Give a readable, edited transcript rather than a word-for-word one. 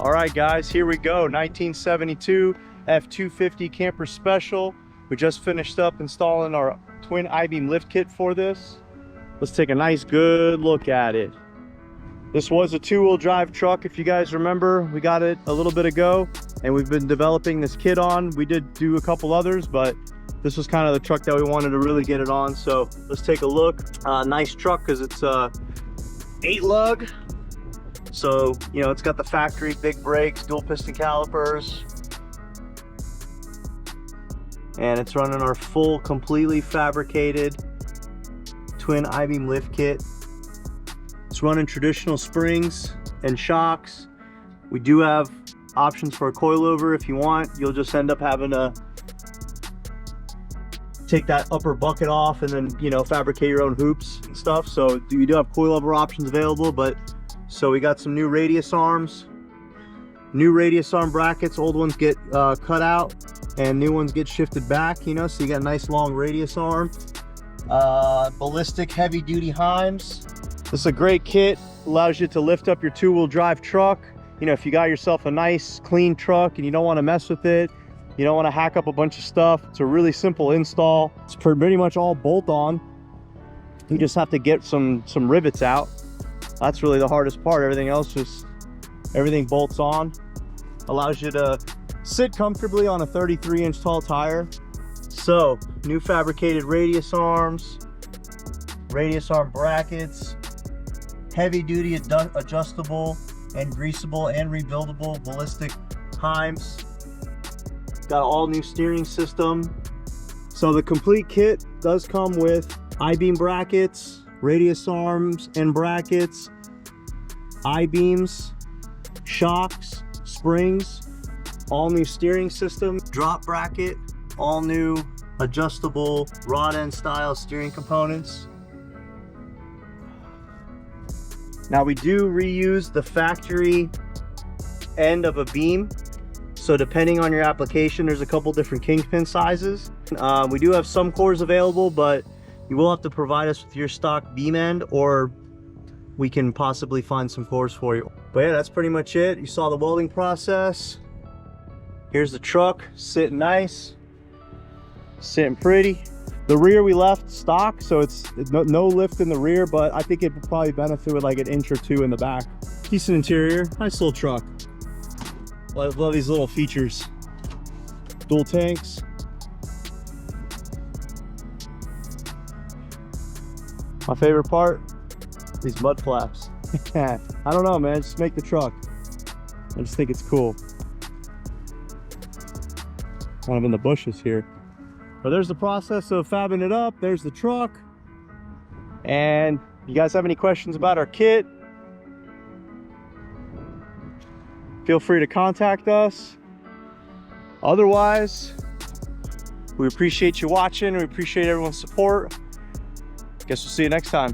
All right, guys, here we go. 1972 F250 Camper Special. We just finished up installing our twin I-beam lift kit for this. Let's take a nice good look at it. This was a two-wheel drive truck, if you guys remember. We got it a little bit ago, and we've been developing this kit on. We did do a couple others, but this was kind of the truck that we wanted to really get it on. So let's take a look. Nice truck because it's 8-lug. So, you know, it's got the factory big brakes, dual piston calipers. And it's running our full, completely fabricated twin I-beam lift kit. It's running traditional springs and shocks. We do have options for a coilover if you want. You'll just end up having to take that upper bucket off and then, you know, fabricate your own hoops and stuff. So you do have coilover options available, but so we got some new radius arms, new radius arm brackets. Old ones get cut out and new ones get shifted back, you know, so you got a nice long radius arm. Ballistic heavy duty Heims. This is a great kit, allows you to lift up your two-wheel drive truck. You know, if you got yourself a nice clean truck and you don't want to mess with it, you don't want to hack up a bunch of stuff, it's a really simple install. It's pretty much all bolt on. You just have to get some rivets out. That's really the hardest part. Everything else, just everything bolts on. Allows you to sit comfortably on a 33-inch tall tire. So, new fabricated radius arms, radius arm brackets, heavy duty adjustable and greasable and rebuildable ballistic Heims. Got all new steering system. So the complete kit does come with I-beam brackets, radius arms and brackets, I-beams, shocks, springs, all new steering system, drop bracket, all new adjustable rod end style steering components. Now we do reuse the factory end of a beam. So depending on your application, there's a couple different kingpin sizes. We do have some cores available, but you will have to provide us with your stock beam end, or we can possibly find some cores for you. But yeah, that's pretty much it. You saw the welding process. Here's the truck, sitting nice, sitting pretty. The rear we left stock, so it's no lift in the rear, but I think it would probably benefit with like an inch or two in the back. Decent interior, nice little truck. I love these little features. Dual tanks. My favorite part, these mud flaps. I don't know, man, just make the truck. I just think it's cool. Kind of in the bushes here. But there's the process of fabbing it up. There's the truck. And if you guys have any questions about our kit, feel free to contact us. Otherwise, we appreciate you watching. We appreciate everyone's support. Guess we'll see you next time.